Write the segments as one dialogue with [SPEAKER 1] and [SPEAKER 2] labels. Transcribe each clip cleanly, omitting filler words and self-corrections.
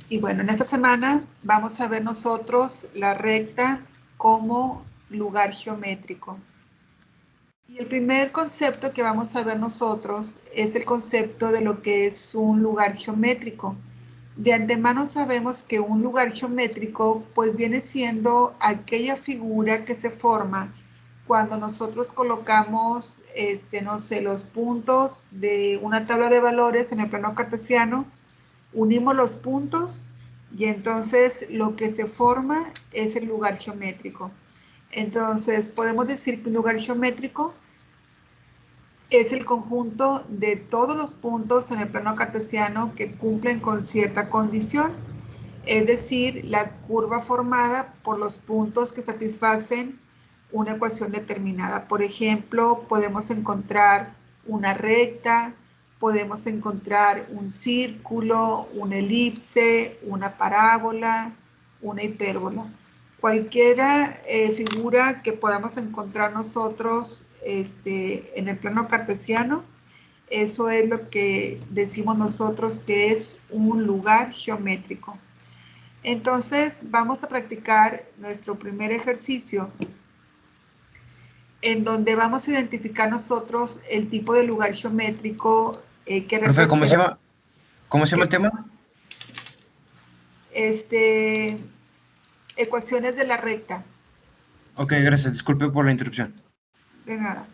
[SPEAKER 1] Y bueno, en esta semana vamos a ver nosotros la recta como lugar geométrico. Y el primer concepto que vamos a ver nosotros es el concepto de lo que es un lugar geométrico. De antemano sabemos que un lugar geométrico pues viene siendo aquella figura que se forma cuando nosotros colocamos, no sé, los puntos de una tabla de valores en el plano cartesiano, unimos los puntos y entonces lo que se forma es el lugar geométrico. Entonces podemos decir que un lugar geométrico es el conjunto de todos los puntos en el plano cartesiano que cumplen con cierta condición, es decir, la curva formada por los puntos que satisfacen una ecuación determinada. Por ejemplo, podemos encontrar una recta, podemos encontrar un círculo, una elipse, una parábola, una hipérbola. Cualquiera figura que podamos encontrar nosotros en el plano cartesiano, eso es lo que decimos nosotros que es un lugar geométrico. Entonces vamos a practicar nuestro primer ejercicio en donde vamos a identificar nosotros el tipo de lugar geométrico que
[SPEAKER 2] Profe,
[SPEAKER 1] representa
[SPEAKER 2] cómo se llama
[SPEAKER 1] que,
[SPEAKER 2] el tema?
[SPEAKER 1] este, ecuaciones de la recta.
[SPEAKER 2] Ok, gracias, disculpe por la interrupción.
[SPEAKER 1] De nada.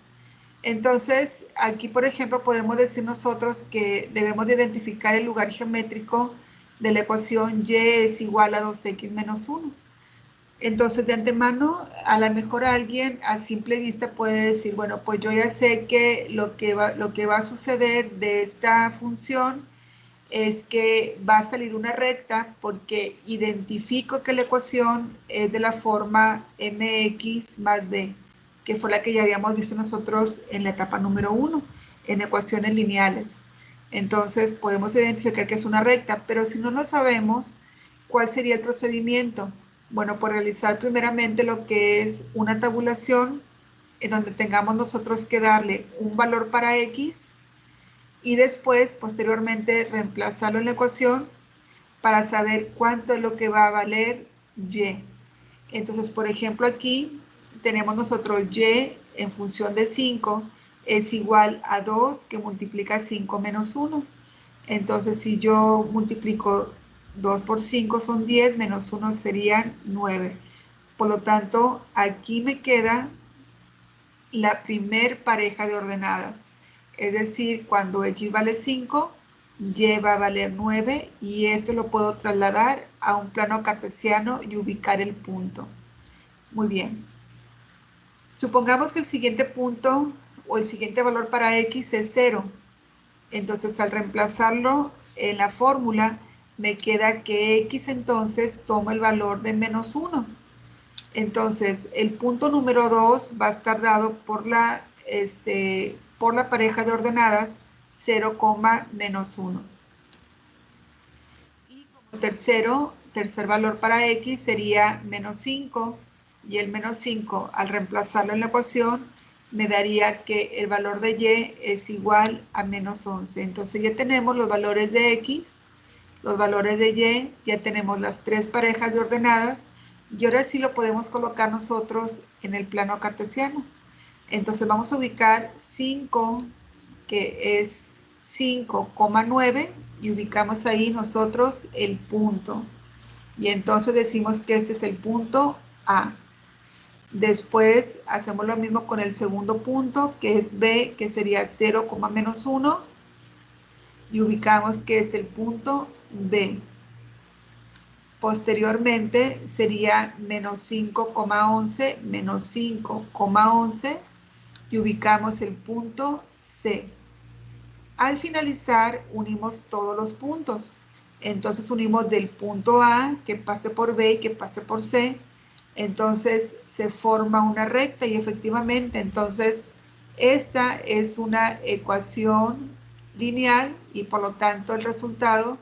[SPEAKER 1] Entonces, aquí, por ejemplo, podemos decir nosotros que debemos de identificar el lugar geométrico de la ecuación y es igual a 2x menos 1. Entonces, de antemano, a lo mejor alguien a simple vista puede decir, bueno, pues yo ya sé que lo que va a suceder de esta función es que va a salir una recta porque identifico que la ecuación es de la forma mx más b, que fue la que ya habíamos visto nosotros en la etapa número 1, en ecuaciones lineales. Entonces podemos identificar que es una recta, pero si no lo sabemos, ¿cuál sería el procedimiento? Bueno, por realizar primeramente lo que es una tabulación en donde tengamos nosotros que darle un valor para x y después, posteriormente, reemplazarlo en la ecuación para saber cuánto es lo que va a valer y. Entonces, por ejemplo, aquí tenemos nosotros y en función de 5 es igual a 2 que multiplica 5 menos 1. Entonces, si yo multiplico 2 por 5 son 10, menos 1 serían 9. Por lo tanto, aquí me queda la primer pareja de ordenadas. Es decir, cuando x vale 5, y va a valer 9 y esto lo puedo trasladar a un plano cartesiano y ubicar el punto. Muy bien. Supongamos que el siguiente punto o el siguiente valor para x es 0. Entonces, al reemplazarlo en la fórmula, me queda que x entonces toma el valor de menos 1. Entonces, el punto número 2 va a estar dado por la pareja de ordenadas 0, menos 1. Y como tercer valor para x sería menos 5. Y el menos 5, al reemplazarlo en la ecuación, me daría que el valor de y es igual a menos 11. Entonces ya tenemos los valores de x, los valores de y, ya tenemos las tres parejas de ordenadas y ahora sí lo podemos colocar nosotros en el plano cartesiano. Entonces vamos a ubicar 5, que es 5,9 y ubicamos ahí nosotros el punto. Y entonces decimos que este es el punto A. Después hacemos lo mismo con el segundo punto, que es B, que sería 0, menos 1 y ubicamos que es el punto B. Posteriormente sería menos 5,11 menos 5,11 y ubicamos el punto C. Al finalizar unimos todos los puntos. Entonces unimos del punto A que pase por B y que pase por C. Entonces se forma una recta y efectivamente entonces esta es una ecuación lineal y por lo tanto el resultado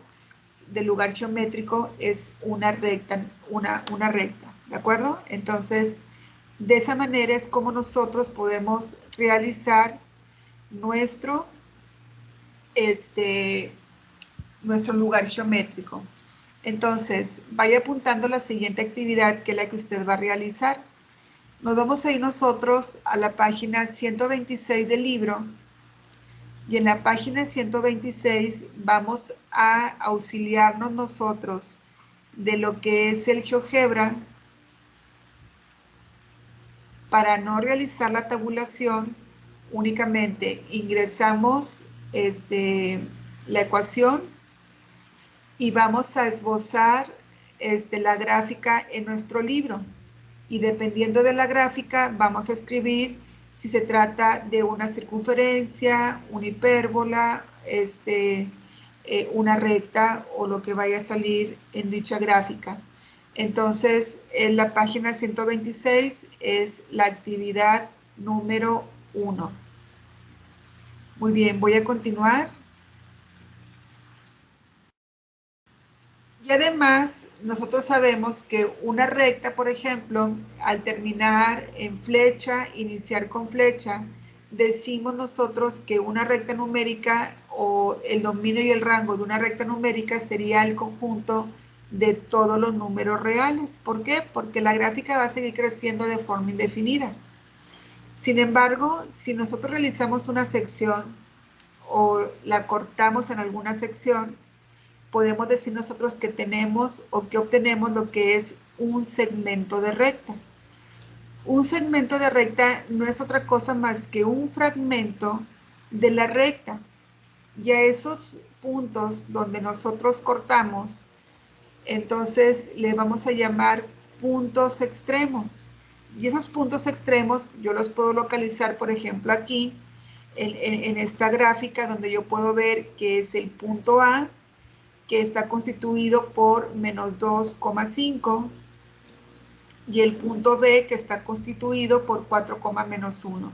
[SPEAKER 1] del lugar geométrico es una recta, una recta, ¿de acuerdo? Entonces, de esa manera es como nosotros podemos realizar nuestro, este, nuestro lugar geométrico. Entonces, vaya apuntando la siguiente actividad, que es la que usted va a realizar. Nos vamos a ir nosotros a la página 126 del libro, y en la página 126 vamos a auxiliarnos nosotros de lo que es el GeoGebra para no realizar la tabulación. Únicamente ingresamos la ecuación y vamos a esbozar la gráfica en nuestro libro. Y dependiendo de la gráfica vamos a escribir si se trata de una circunferencia, una hipérbola, una recta o lo que vaya a salir en dicha gráfica. Entonces, en la página 126 es la actividad número 1. Muy bien, voy a continuar. Y además, nosotros sabemos que una recta, por ejemplo, al terminar en flecha, iniciar con flecha, decimos nosotros que una recta numérica o el dominio y el rango de una recta numérica sería el conjunto de todos los números reales. ¿Por qué? Porque la gráfica va a seguir creciendo de forma indefinida. Sin embargo, si nosotros realizamos una sección o la cortamos en alguna sección, podemos decir nosotros que tenemos o que obtenemos lo que es un segmento de recta. Un segmento de recta no es otra cosa más que un fragmento de la recta. Y a esos puntos donde nosotros cortamos, entonces le vamos a llamar puntos extremos. Y esos puntos extremos yo los puedo localizar, por ejemplo, aquí en esta gráfica, donde yo puedo ver que es el punto A, que está constituido por menos 2,5, y el punto B, que está constituido por 4, menos 1.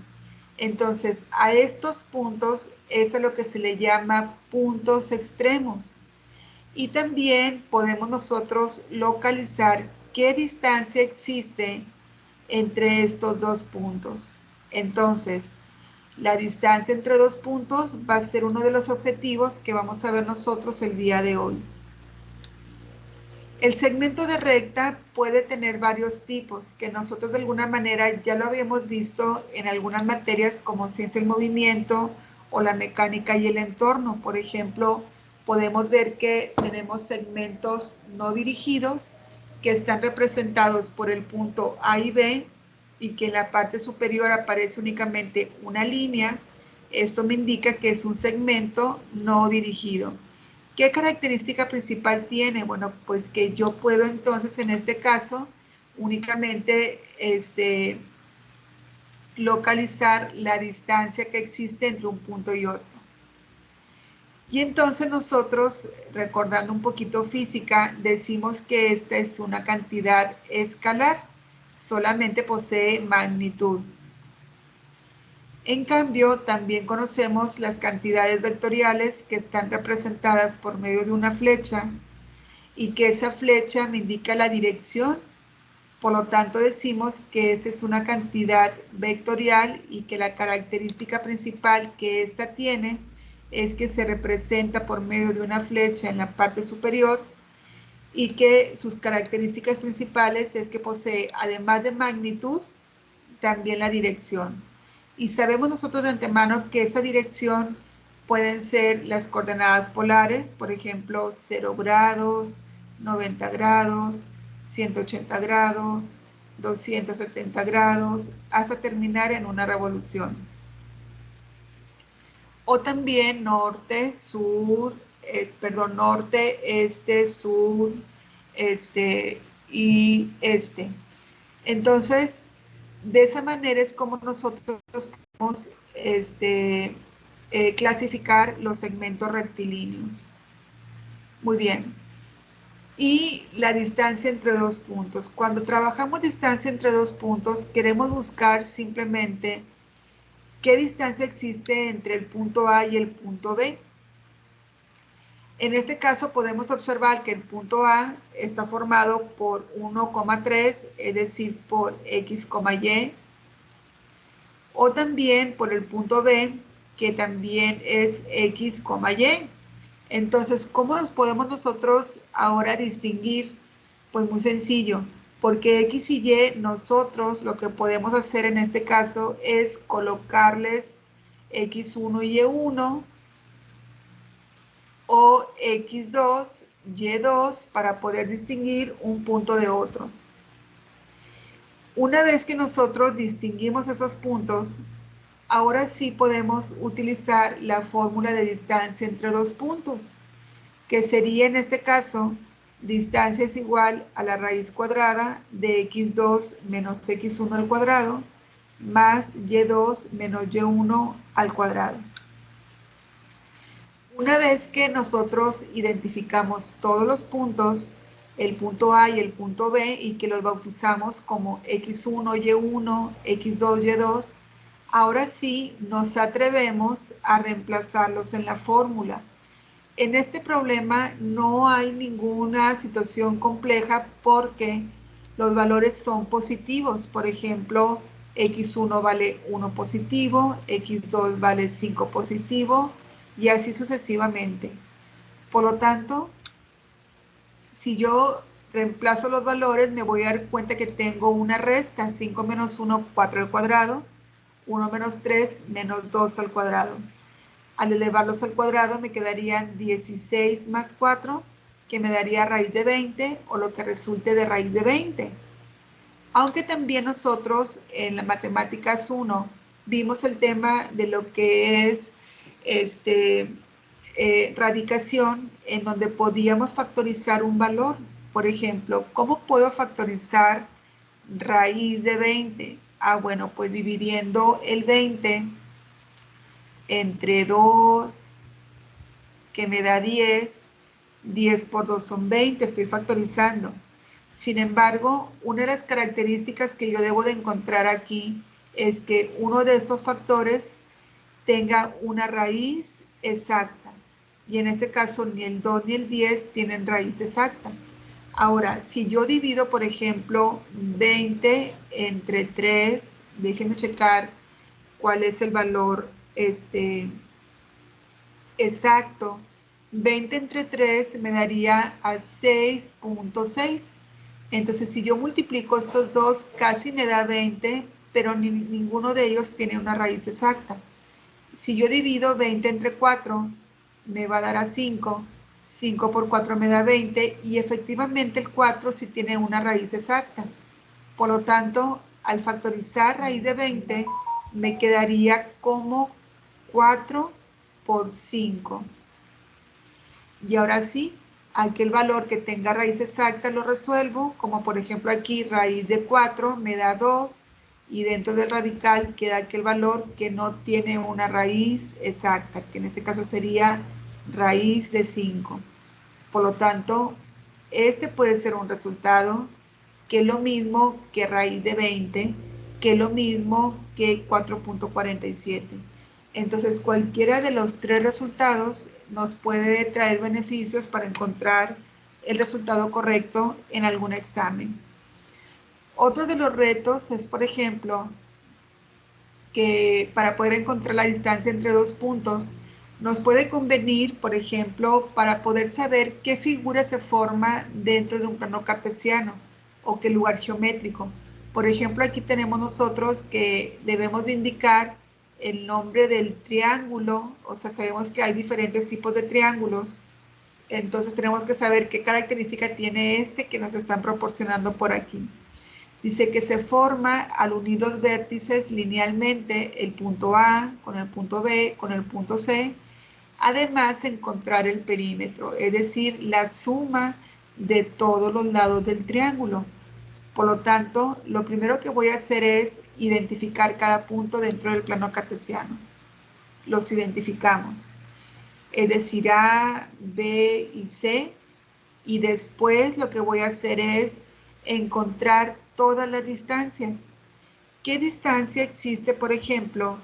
[SPEAKER 1] Entonces, a estos puntos es a lo que se le llama puntos extremos. Y también podemos nosotros localizar qué distancia existe entre estos dos puntos. Entonces, la distancia entre dos puntos va a ser uno de los objetivos que vamos a ver nosotros el día de hoy. El segmento de recta puede tener varios tipos, que nosotros de alguna manera ya lo habíamos visto en algunas materias como ciencia del movimiento o la mecánica y el entorno. Por ejemplo, podemos ver que tenemos segmentos no dirigidos que están representados por el punto A y B, y que en la parte superior aparece únicamente una línea. Esto me indica que es un segmento no dirigido. ¿Qué característica principal tiene? Bueno, pues que yo puedo entonces en este caso únicamente localizar la distancia que existe entre un punto y otro. Y entonces nosotros, recordando un poquito física, decimos que esta es una cantidad escalar, solamente posee magnitud. En cambio, también conocemos las cantidades vectoriales, que están representadas por medio de una flecha, y que esa flecha me indica la dirección. Por lo tanto, decimos que esta es una cantidad vectorial y que la característica principal que esta tiene es que se representa por medio de una flecha en la parte superior, y que sus características principales es que posee, además de magnitud, también la dirección. Y sabemos nosotros de antemano que esa dirección pueden ser las coordenadas polares, por ejemplo, 0 grados, 90 grados, 180 grados, 270 grados, hasta terminar en una revolución. O también norte, sur, norte, este, sur, y este. Entonces, de esa manera es como nosotros podemos clasificar los segmentos rectilíneos. Muy bien. Y la distancia entre dos puntos. Cuando trabajamos distancia entre dos puntos, queremos buscar simplemente qué distancia existe entre el punto A y el punto B. En este caso podemos observar que el punto A está formado por 1,3, es decir, por X, Y, o también por el punto B, que también es X, Y. Entonces, ¿cómo nos podemos nosotros ahora distinguir? Pues muy sencillo, porque X y Y, nosotros lo que podemos hacer en este caso es colocarles X1 y Y1 o X2, Y2 para poder distinguir un punto de otro. Una vez que nosotros distinguimos esos puntos, ahora sí podemos utilizar la fórmula de distancia entre dos puntos, que sería en este caso, distancia es igual a la raíz cuadrada de x2 menos x1 al cuadrado, más y2 menos y1 al cuadrado. Una vez que nosotros identificamos todos los puntos, el punto A y el punto B, y que los bautizamos como x1, y1, x2, y2, ahora sí nos atrevemos a reemplazarlos en la fórmula. En este problema no hay ninguna situación compleja porque los valores son positivos. Por ejemplo, x1 vale 1 positivo, x2 vale 5 positivo y así sucesivamente. Por lo tanto, si yo reemplazo los valores, me voy a dar cuenta que tengo una resta, 5 menos 1, 4 al cuadrado, 1 menos 3, menos 2 al cuadrado. Al elevarlos al cuadrado me quedarían 16 más 4, que me daría raíz de 20 o lo que resulte de raíz de 20. Aunque también nosotros en la matemáticas 1 vimos el tema de lo que es radicación, en donde podíamos factorizar un valor. Por ejemplo, ¿cómo puedo factorizar raíz de 20? Ah, bueno, pues dividiendo el 20 entre 2, que me da 10. 10 por 2 son 20, estoy factorizando. Sin embargo, una de las características que yo debo de encontrar aquí es que uno de estos factores tenga una raíz exacta. Y en este caso ni el 2 ni el 10 tienen raíz exacta. Ahora, si yo divido, por ejemplo, 20 entre 3, déjenme checar cuál es el valor exacto. 20 entre 3 me daría a 6.6. Entonces, si yo multiplico estos dos, casi me da 20, pero ninguno de ellos tiene una raíz exacta. Si yo divido 20 entre 4, me va a dar a 5. 5 por 4 me da 20 y efectivamente el 4 sí tiene una raíz exacta. Por lo tanto, al factorizar raíz de 20, me quedaría como 4 por 5. Y ahora sí, aquel valor que tenga raíz exacta lo resuelvo, como por ejemplo aquí raíz de 4 me da 2 y dentro del radical queda aquel valor que no tiene una raíz exacta, que en este caso sería raíz de 5. Por lo tanto, este puede ser un resultado que es lo mismo que raíz de 20, que es lo mismo que 4.47. Entonces, cualquiera de los tres resultados nos puede traer beneficios para encontrar el resultado correcto en algún examen. Otro de los retos es, por ejemplo, que para poder encontrar la distancia entre dos puntos, nos puede convenir, por ejemplo, para poder saber qué figura se forma dentro de un plano cartesiano o qué lugar geométrico. Por ejemplo, aquí tenemos nosotros que debemos de indicar el nombre del triángulo, o sea, sabemos que hay diferentes tipos de triángulos, entonces tenemos que saber qué característica tiene este que nos están proporcionando por aquí. Dice que se forma al unir los vértices linealmente el punto A con el punto B con el punto C. Además, encontrar el perímetro, es decir, la suma de todos los lados del triángulo. Por lo tanto, lo primero que voy a hacer es identificar cada punto dentro del plano cartesiano. Los identificamos, es decir, A, B y C. Y después lo que voy a hacer es encontrar todas las distancias. ¿Qué distancia existe, por ejemplo,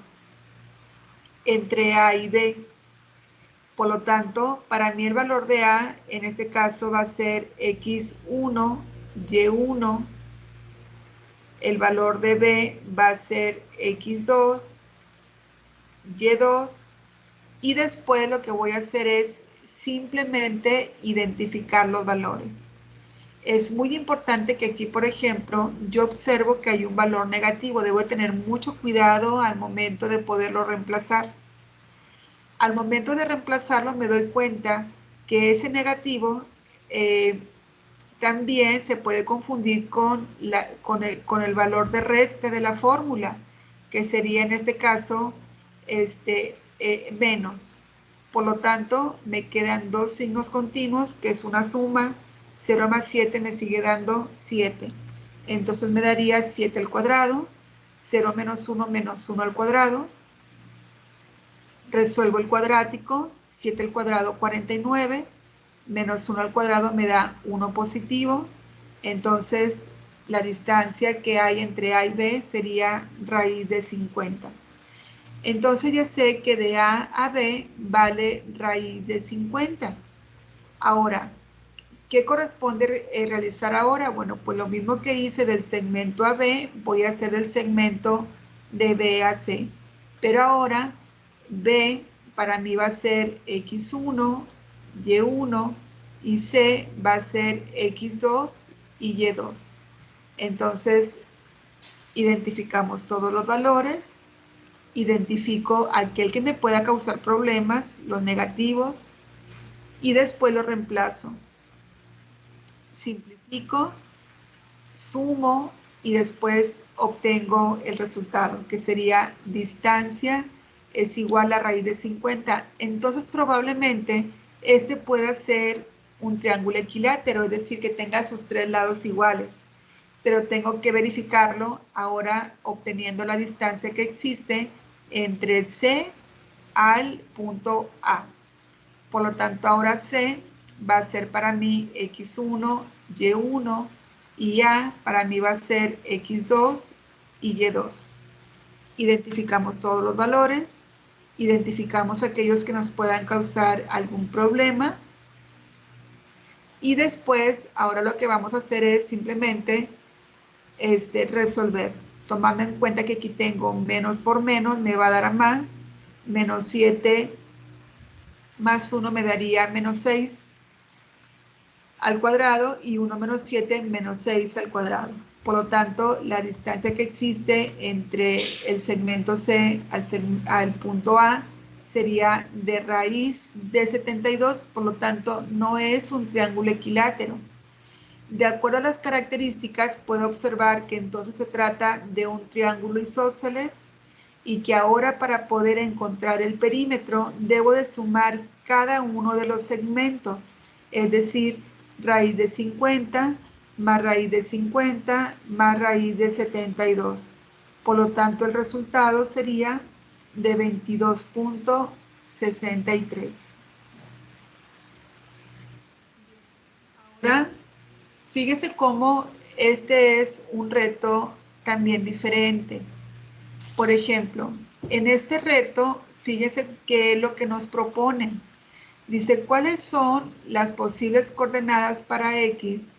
[SPEAKER 1] entre A y B? Por lo tanto, para mí el valor de A en este caso va a ser x1, y1. El valor de B va a ser x2, y2. Y después lo que voy a hacer es simplemente identificar los valores. Es muy importante que aquí, por ejemplo, yo observo que hay un valor negativo. Debo tener mucho cuidado al momento de poderlo reemplazar. Al momento de reemplazarlo me doy cuenta que ese negativo también se puede confundir con el valor de reste de la fórmula, que sería en este caso menos. Por lo tanto, me quedan dos signos continuos, que es una suma. 0 más 7 me sigue dando 7. Entonces me daría 7 al cuadrado, 0 menos 1 menos 1 al cuadrado. Resuelvo el cuadrático, 7 al cuadrado 49, menos 1 al cuadrado me da 1 positivo. Entonces la distancia que hay entre A y B sería raíz de 50. Entonces ya sé que de A a B vale raíz de 50. Ahora, ¿qué corresponde realizar ahora? Bueno, pues lo mismo que hice del segmento a B, voy a hacer el segmento de B a C. Pero ahora B para mí va a ser X1, Y1 y C va a ser X2 y Y2. Entonces, identificamos todos los valores, identifico aquel que me pueda causar problemas, los negativos, y después los reemplazo. Simplifico, sumo y después obtengo el resultado, que sería distancia es igual a raíz de 50. Entonces probablemente este pueda ser un triángulo equilátero, es decir, que tenga sus tres lados iguales. Pero tengo que verificarlo ahora obteniendo la distancia que existe entre C al punto A. Por lo tanto, ahora C va a ser para mí X1, Y1 y A para mí va a ser X2 y Y2. Identificamos todos los valores, identificamos aquellos que nos puedan causar algún problema y después, ahora lo que vamos a hacer es simplemente resolver, tomando en cuenta que aquí tengo menos por menos, me va a dar a más, menos 7 más 1 me daría menos 6 al cuadrado y 1 menos 7 menos 6 al cuadrado. Por lo tanto, la distancia que existe entre el segmento C al punto A sería de raíz de 72, por lo tanto, no es un triángulo equilátero. De acuerdo a las características, puedo observar que entonces se trata de un triángulo isósceles y que ahora para poder encontrar el perímetro debo de sumar cada uno de los segmentos, es decir, raíz de 50 más raíz de 50 más raíz de 72. Por lo tanto, el resultado sería de 22.63. Ahora, fíjese cómo este es un reto también diferente. Por ejemplo, en este reto, fíjese qué es lo que nos proponen. Dice, ¿cuáles son las posibles coordenadas para X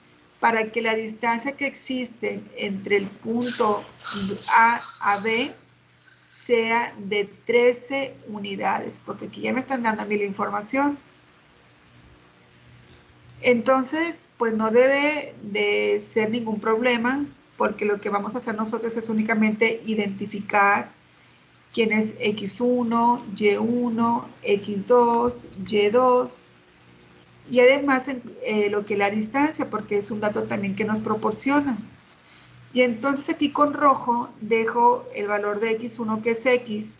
[SPEAKER 1] para que la distancia que existe entre el punto A a B sea de 13 unidades? Porque aquí ya me están dando a mí la información. Entonces, pues no debe de ser ningún problema, porque lo que vamos a hacer nosotros es únicamente identificar quién es X1, Y1, X2, Y2, y además lo que es la distancia, porque es un dato también que nos proporcionan. Y entonces aquí con rojo dejo el valor de X1, que es X,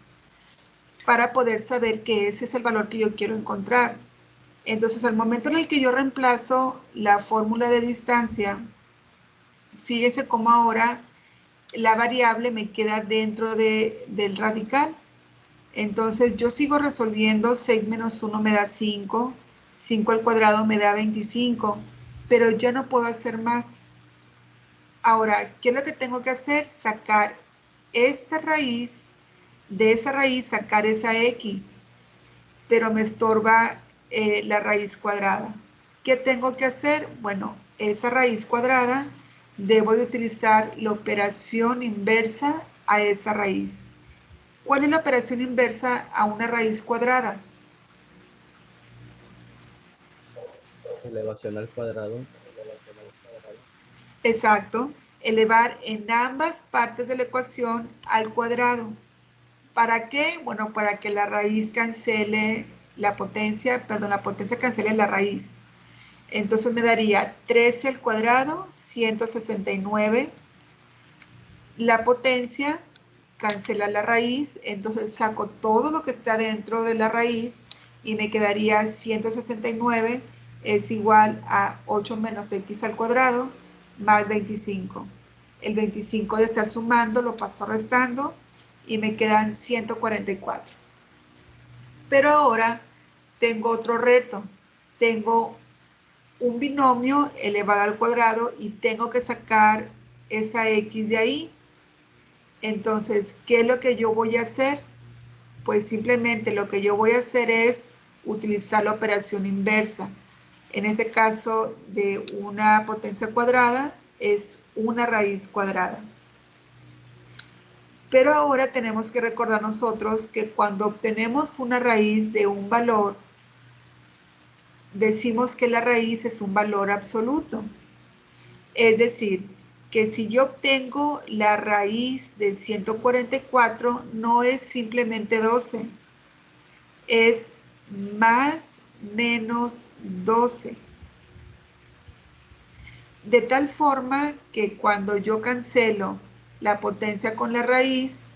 [SPEAKER 1] para poder saber que ese es el valor que yo quiero encontrar. Entonces, al momento en el que yo reemplazo la fórmula de distancia, fíjese cómo ahora la variable me queda dentro del radical. Entonces, yo sigo resolviendo, 6 menos 1 me da 5, 5 al cuadrado me da 25, pero ya no puedo hacer más. Ahora, ¿qué es lo que tengo que hacer? Sacar esta raíz, de esa raíz sacar esa X, pero me estorba la raíz cuadrada. ¿Qué tengo que hacer? Bueno, esa raíz cuadrada debo de utilizar la operación inversa a esa raíz. ¿Cuál es la operación inversa a una raíz cuadrada?
[SPEAKER 3] Elevación al cuadrado.
[SPEAKER 1] Exacto. Elevar en ambas partes de la ecuación al cuadrado. ¿Para qué? Bueno, para que la raíz cancele la potencia, perdón, la potencia cancele la raíz. Entonces me daría 13 al cuadrado, 169. La potencia cancela la raíz, entonces saco todo lo que está dentro de la raíz y me quedaría 169 es igual a 8 menos x al cuadrado más 25. El 25 de estar sumando lo paso restando y me quedan 144. Pero ahora tengo otro reto. Tengo un binomio elevado al cuadrado y tengo que sacar esa x de ahí. Entonces, ¿qué es lo que yo voy a hacer? Pues simplemente lo que yo voy a hacer es utilizar la operación inversa. En ese caso de una potencia cuadrada es una raíz cuadrada. Pero ahora tenemos que recordar nosotros que cuando obtenemos una raíz de un valor, decimos que la raíz es un valor absoluto. Es decir, que si yo obtengo la raíz de 144, no es simplemente 12, es más menos 12. De tal forma que cuando yo cancelo la potencia con la raíz,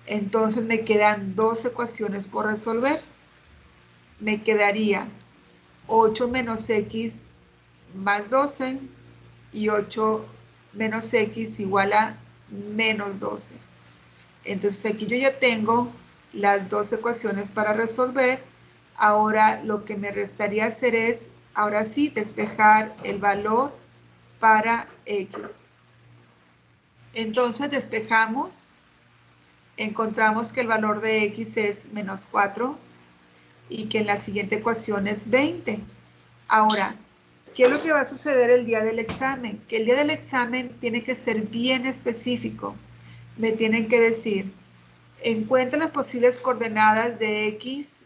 [SPEAKER 1] entonces me quedan dos ecuaciones por resolver. Me quedaría 8 menos x más 12 y 8 menos x igual a menos 12. Entonces aquí yo ya tengo las dos ecuaciones para resolver. Ahora lo que me restaría hacer es, ahora sí, despejar el valor para x. Entonces despejamos, encontramos que el valor de x es menos 4 y que en la siguiente ecuación es 20. Ahora, ¿qué es lo que va a suceder el día del examen? Que el día del examen tiene que ser bien específico. Me tienen que decir, encuentra las posibles coordenadas de x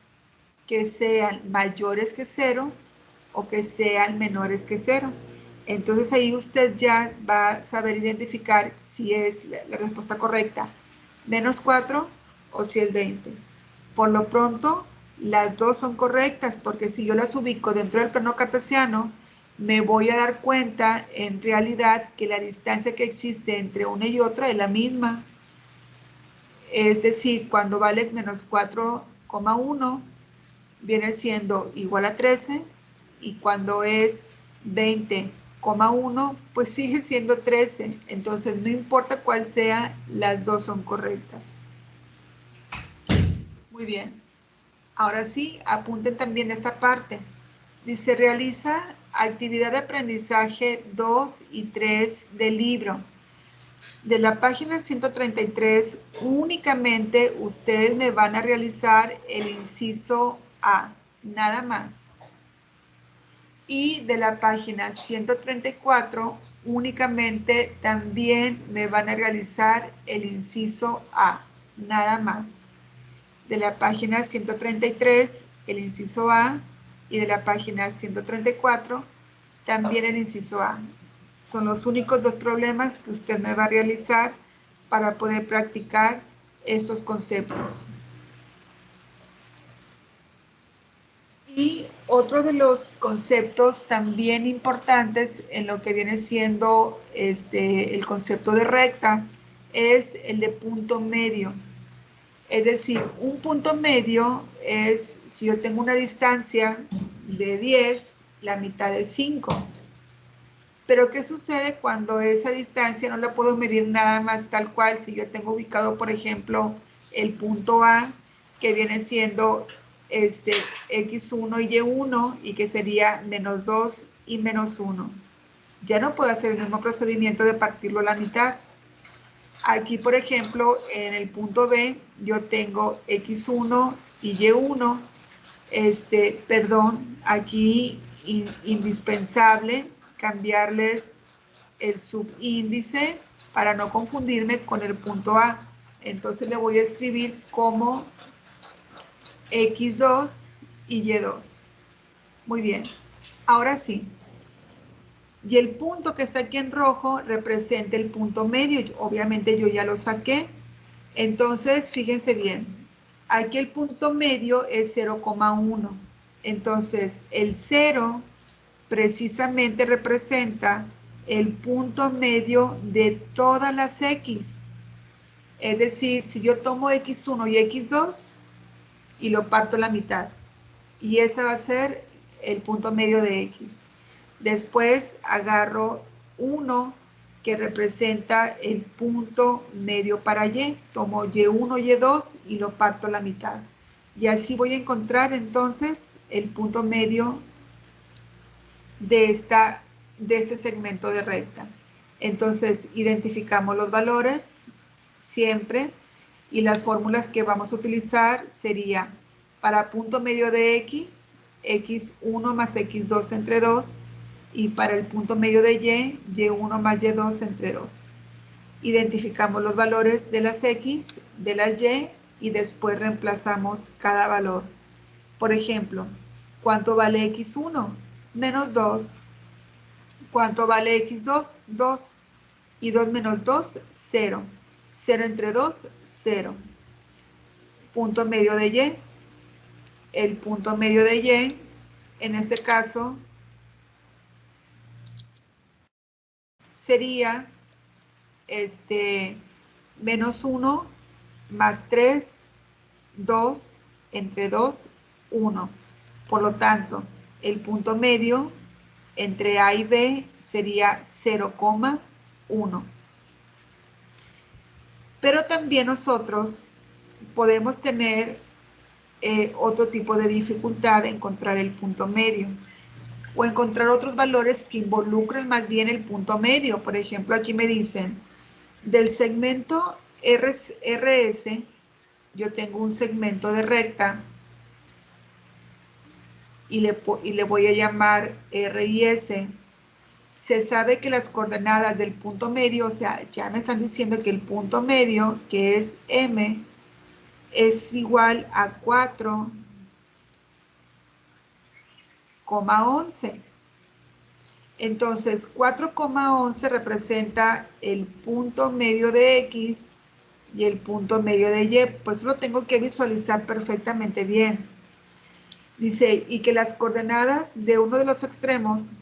[SPEAKER 1] que sean mayores que 0 o que sean menores que 0. Entonces ahí usted ya va a saber identificar si es la respuesta correcta, menos 4 o si es 20. Por lo pronto, las dos son correctas porque si yo las ubico dentro del plano cartesiano, me voy a dar cuenta en realidad que la distancia que existe entre una y otra es la misma. Es decir, cuando vale menos 4,1 viene siendo igual a 13 y cuando es 20,1 pues sigue siendo 13. Entonces no importa cuál sea, las dos son correctas. Muy bien. Ahora sí, apunten también esta parte. Dice, realiza actividad de aprendizaje 2 y 3 del libro. De la página 133, únicamente ustedes me van a realizar el inciso A, nada más. Y de la página 134, únicamente también me van a realizar el inciso A, nada más. De la página 133, el inciso A, y de la página 134, también el inciso A. Son los únicos dos problemas que usted me va a realizar para poder practicar estos conceptos. Y otro de los conceptos también importantes en lo que viene siendo el concepto de recta es el de punto medio. Es decir, un punto medio es si yo tengo una distancia de 10, la mitad de 5. Pero ¿qué sucede cuando esa distancia no la puedo medir nada más tal cual? Si yo tengo ubicado, por ejemplo, el punto A, que viene siendo x1 y y1, y que sería menos 2 y menos 1. Ya no puedo hacer el mismo procedimiento de partirlo a la mitad. Aquí, por ejemplo, en el punto B, yo tengo x1 y y1. Perdón, aquí indispensable cambiarles el subíndice para no confundirme con el punto A. Entonces le voy a escribir como x2 y y2. Muy bien. Ahora sí. Y el punto que está aquí en rojo representa el punto medio. Obviamente yo ya lo saqué. Entonces, fíjense bien. Aquí el punto medio es 0,1. Entonces, el 0 precisamente representa el punto medio de todas las X. Es decir, si yo tomo X1 y X2 y lo parto a la mitad. Y ese va a ser el punto medio de X. Después agarro 1 que representa el punto medio para Y. Tomo Y1, Y2 y lo parto a la mitad. Y así voy a encontrar entonces el punto medio de este segmento de recta. Entonces identificamos los valores siempre y las fórmulas que vamos a utilizar sería para punto medio de X, X1 más X2 entre 2 y para el punto medio de Y, Y1 más Y2 entre 2. Identificamos los valores de las X, de las Y después reemplazamos cada valor. Por ejemplo, ¿cuánto vale X1? Menos 2. ¿Cuánto vale X2? 2. Y 2 menos 2, 0. 0 entre 2, 0. Punto medio de Y. El punto medio de Y, en este caso, sería menos 1 más 3, 2, entre 2, 1. Por lo tanto, el punto medio entre A y B sería 0,1. Pero también nosotros podemos tener otro tipo de dificultad de encontrar el punto medio o encontrar otros valores que involucren más bien el punto medio. Por ejemplo, aquí me dicen, del segmento RS, yo tengo un segmento de recta y le voy a llamar R y S. Se sabe que las coordenadas del punto medio, o sea, ya me están diciendo que el punto medio, que es M, es igual a 4,11. Entonces, 4,11 representa el punto medio de X y el punto medio de Y. Pues lo tengo que visualizar perfectamente bien. Dice, y que las coordenadas de uno de los extremos,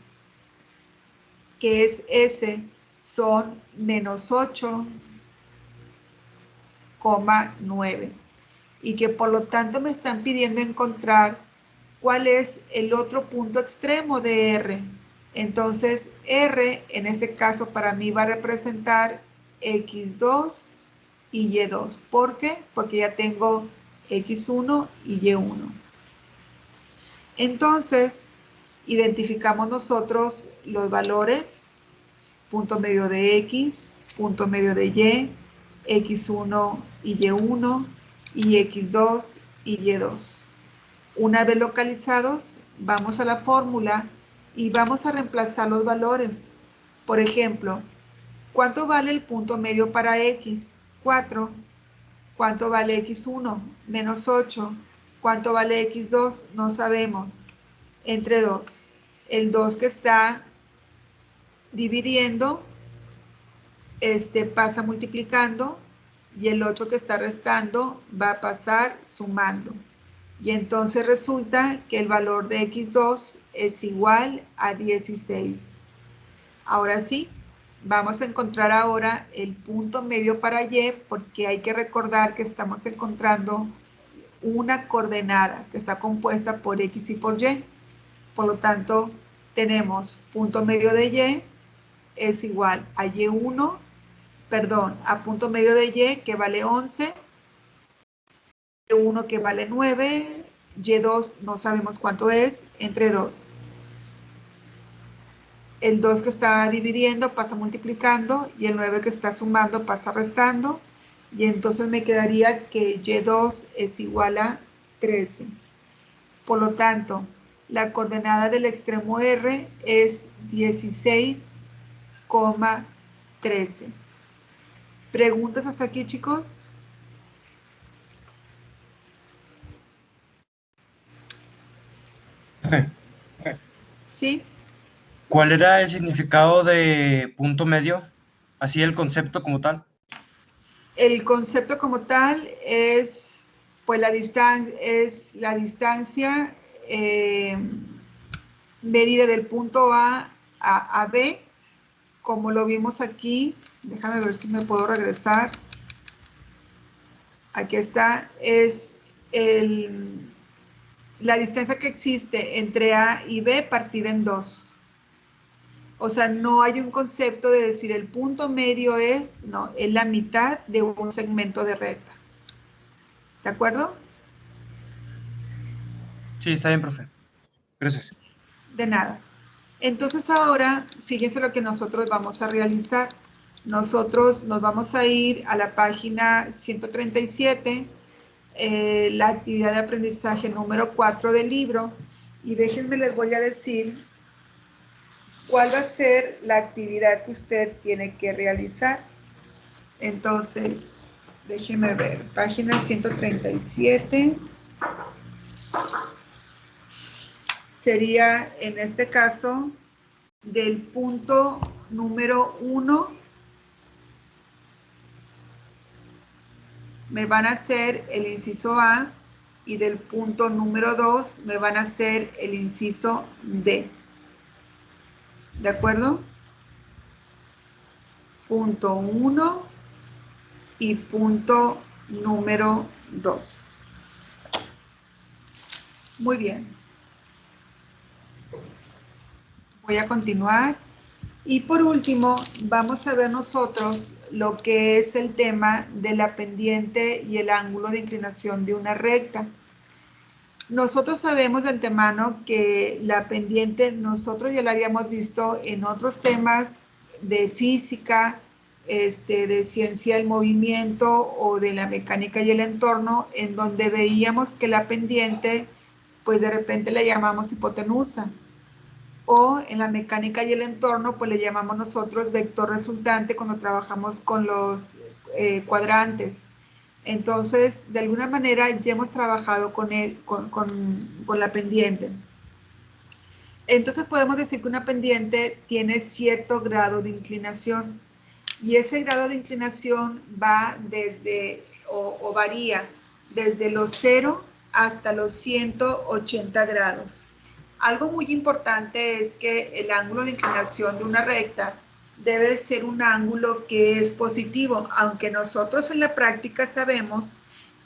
[SPEAKER 1] que es S, son menos 8,9. Y que por lo tanto me están pidiendo encontrar cuál es el otro punto extremo de R. Entonces, R, en este caso, para mí va a representar X2 y Y2. ¿Por qué? Porque ya tengo X1 y Y1. Entonces, identificamos nosotros los valores, punto medio de X, punto medio de Y, X1 y Y1, y X2 y Y2. Una vez localizados, vamos a la fórmula y vamos a reemplazar los valores. Por ejemplo, ¿cuánto vale el punto medio para X? 4. ¿Cuánto vale X1? Menos 8. ¿Cuánto vale X2? No sabemos. Entre 2. El 2 que está dividiendo, pasa multiplicando y el 8 que está restando va a pasar sumando. Y entonces resulta que el valor de X2 es igual a 16. Ahora sí, vamos a encontrar ahora el punto medio para Y, porque hay que recordar que estamos encontrando una coordenada que está compuesta por X y por Y. Por lo tanto, tenemos punto medio de Y es igual a Y1, perdón, a punto medio de Y que vale 11, Y1 que vale 9, Y2 no sabemos cuánto es, entre 2. El 2 que está dividiendo pasa multiplicando y el 9 que está sumando pasa restando. Y entonces me quedaría que Y2 es igual a 13. Por lo tanto, la coordenada del extremo R es 16,13. ¿Preguntas hasta aquí, chicos? ¿sí?
[SPEAKER 2] ¿Cuál era el significado de punto medio? Así el concepto como tal.
[SPEAKER 1] El concepto como tal es, pues es la distancia medida del punto A B, como lo vimos aquí. Déjame ver si me puedo regresar. Aquí está, es la distancia que existe entre A y B partida en 2. O sea, no hay un concepto de decir el punto medio es, no, es la mitad de un segmento de recta. ¿De acuerdo?
[SPEAKER 2] Sí, está bien, profe. Gracias.
[SPEAKER 1] De nada. Entonces ahora, fíjense lo que nosotros vamos a realizar. Nosotros nos vamos a ir a la página 137, la actividad de aprendizaje número 4 del libro, y déjenme les voy a decir cuál va a ser la actividad que usted tiene que realizar. Entonces, déjenme ver, página 137. Sería en este caso del punto número 1, me van a hacer el inciso A, y del punto número 2 me van a hacer el inciso D. ¿De acuerdo? Punto 1 y punto número 2. Muy bien. Voy a continuar. Y por último, vamos a ver nosotros lo que es el tema de la pendiente y el ángulo de inclinación de una recta. Nosotros sabemos de antemano que la pendiente, nosotros ya la habíamos visto en otros temas de física, de ciencia del movimiento o de la mecánica y el entorno, en donde veíamos que la pendiente, pues de repente le llamamos hipotenusa. O en la mecánica y el entorno, pues le llamamos nosotros vector resultante cuando trabajamos con los cuadrantes. Entonces, de alguna manera ya hemos trabajado con la pendiente. Entonces podemos decir que una pendiente tiene cierto grado de inclinación, y ese grado de inclinación va desde, o varía desde los 0 hasta los 180 grados. Algo muy importante es que el ángulo de inclinación de una recta debe ser un ángulo que es positivo, aunque nosotros en la práctica sabemos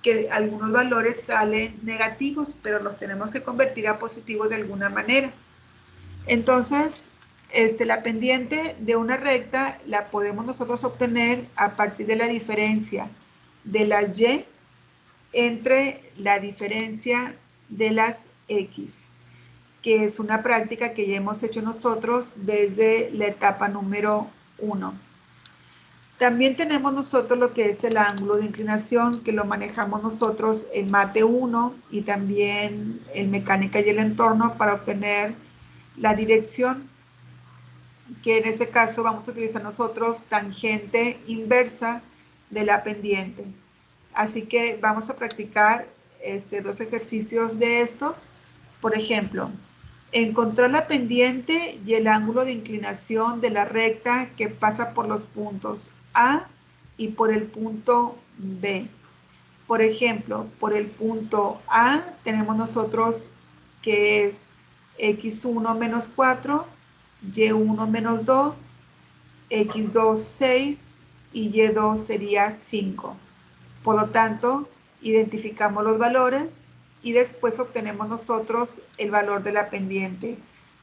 [SPEAKER 1] que algunos valores salen negativos, pero los tenemos que convertir a positivos de alguna manera. Entonces, la pendiente de una recta la podemos nosotros obtener a partir de la diferencia de la y entre la diferencia de las x, que es una práctica que ya hemos hecho nosotros desde la etapa número 1. También tenemos nosotros lo que es el ángulo de inclinación, que lo manejamos nosotros en Mate 1 y también en Mecánica y el Entorno para obtener la dirección, que en este caso vamos a utilizar nosotros tangente inversa de la pendiente. Así que vamos a practicar dos ejercicios de estos. Por ejemplo, encontrar la pendiente y el ángulo de inclinación de la recta que pasa por los puntos A y por el punto B. Por ejemplo, por el punto A tenemos nosotros que es x1 menos 4, y1 menos 2, x2 6 y y2 sería 5. Por lo tanto, identificamos los valores y después obtenemos nosotros el valor de la pendiente,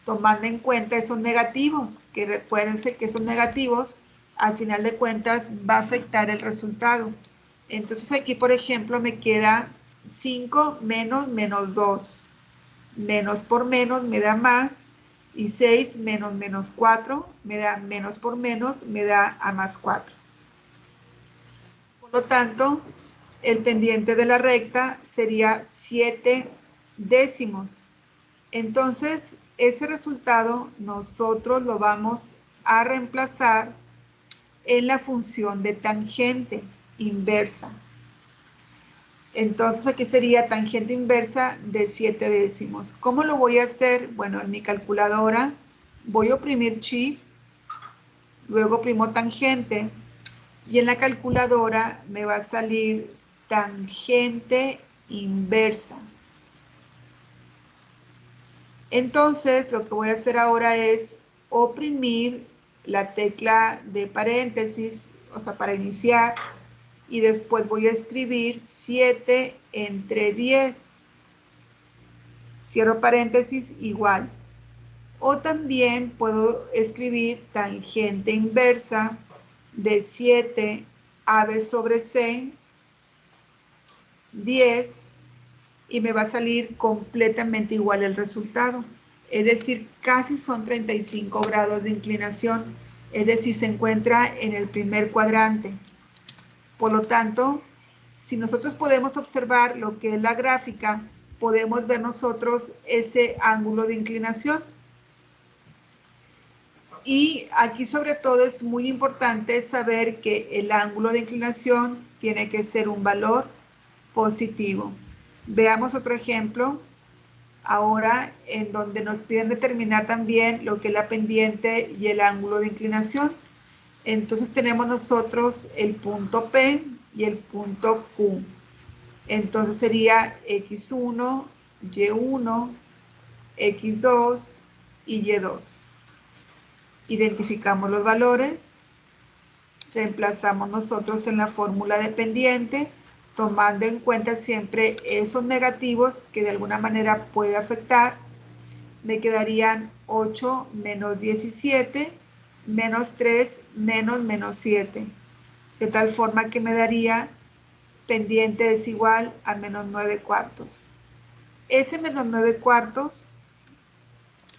[SPEAKER 1] tomando en cuenta esos negativos, que recuérdense que esos negativos, al final de cuentas, va a afectar el resultado. Entonces aquí, por ejemplo, me queda 5 menos menos 2. Menos por menos me da más, y 6 menos menos 4 me da menos por menos, me da a más 4. Por lo tanto, el pendiente de la recta sería 7 décimos. Entonces, ese resultado nosotros lo vamos a reemplazar en la función de tangente inversa. Entonces aquí sería tangente inversa de 7 décimos. ¿Cómo lo voy a hacer? Bueno, en mi calculadora voy a oprimir Shift, luego oprimo tangente y en la calculadora me va a salir tangente inversa. Entonces lo que voy a hacer ahora es oprimir la tecla de paréntesis, o sea, para iniciar, y después voy a escribir 7 entre 10. Cierro paréntesis igual. O también puedo escribir tangente inversa de 7 AB sobre C, 10, y me va a salir completamente igual el resultado. Es decir, casi son 35 grados de inclinación. Es decir, se encuentra en el primer cuadrante. Por lo tanto, si nosotros podemos observar lo que es la gráfica, podemos ver nosotros ese ángulo de inclinación. Y aquí sobre todo es muy importante saber que el ángulo de inclinación tiene que ser un valor positivo. Veamos otro ejemplo. Ahora en donde nos piden determinar también lo que es la pendiente y el ángulo de inclinación. Entonces tenemos nosotros el punto P y el punto Q. Entonces sería X1, Y1, X2 y Y2. Identificamos los valores, reemplazamos nosotros en la fórmula de pendiente, tomando en cuenta siempre esos negativos que de alguna manera puede afectar. Me quedarían 8 menos 17, menos 3, menos 7. De tal forma que me daría pendiente es igual a menos 9 cuartos. Ese menos 9 cuartos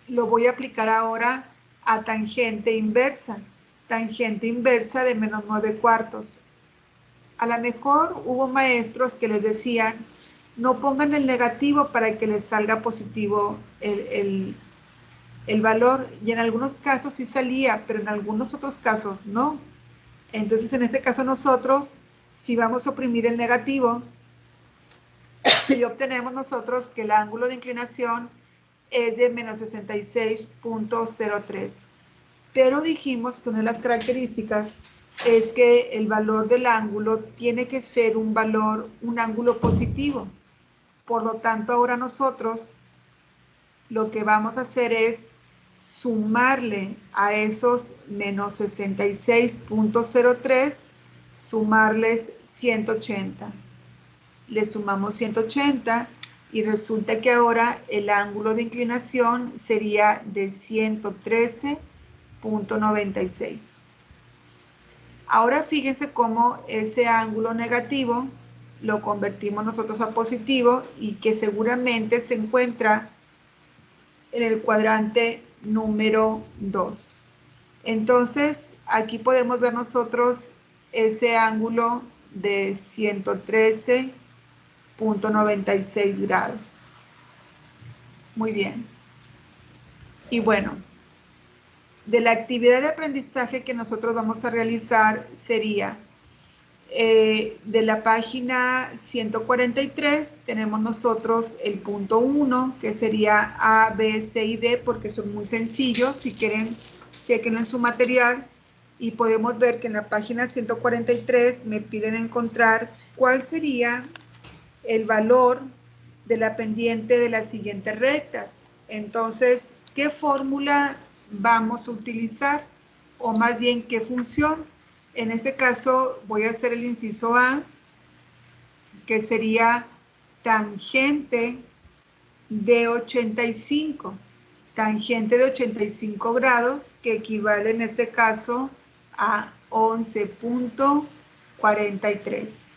[SPEAKER 1] lo voy a aplicar ahora a tangente inversa. Tangente inversa de menos 9 cuartos. A lo mejor hubo maestros que les decían, no pongan el negativo para que les salga positivo el valor, y en algunos casos sí salía, pero en algunos otros casos no. Entonces en este caso nosotros, si vamos a oprimir el negativo, y obtenemos nosotros que el ángulo de inclinación es de menos 66.03. Pero dijimos que una de las características es que el valor del ángulo tiene que ser un ángulo positivo. Por lo tanto, ahora nosotros lo que vamos a hacer es sumarle a esos menos 66.03, sumarles 180. Le sumamos 180 y resulta que ahora el ángulo de inclinación sería de 113.96. Ahora fíjense cómo ese ángulo negativo lo convertimos nosotros a positivo y que seguramente se encuentra en el cuadrante número 2. Entonces, aquí podemos ver nosotros ese ángulo de 113.96 grados. Muy bien. Y bueno, de la actividad de aprendizaje que nosotros vamos a realizar sería de la página 143 tenemos nosotros el punto 1, que sería A, B, C y D, porque son muy sencillos. Si quieren, chequen en su material y podemos ver que en la página 143 me piden encontrar cuál sería el valor de la pendiente de las siguientes rectas. Entonces, ¿qué fórmula vamos a utilizar? O más bien, ¿qué función? En este caso voy a hacer el inciso A, que sería tangente de 85. Tangente de 85 grados, que equivale en este caso a 11.43.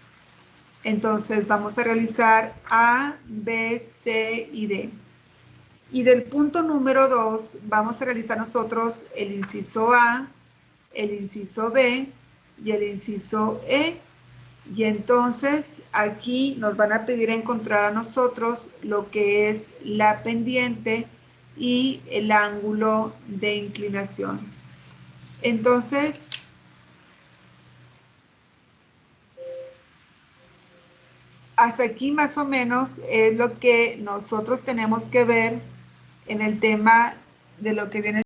[SPEAKER 1] Entonces vamos a realizar A, B, C y D. Y del punto número 2 vamos a realizar nosotros el inciso A, el inciso B y el inciso E. Y entonces aquí nos van a pedir encontrar a nosotros lo que es la pendiente y el ángulo de inclinación. Entonces, hasta aquí más o menos es lo que nosotros tenemos que ver en el tema de lo que viene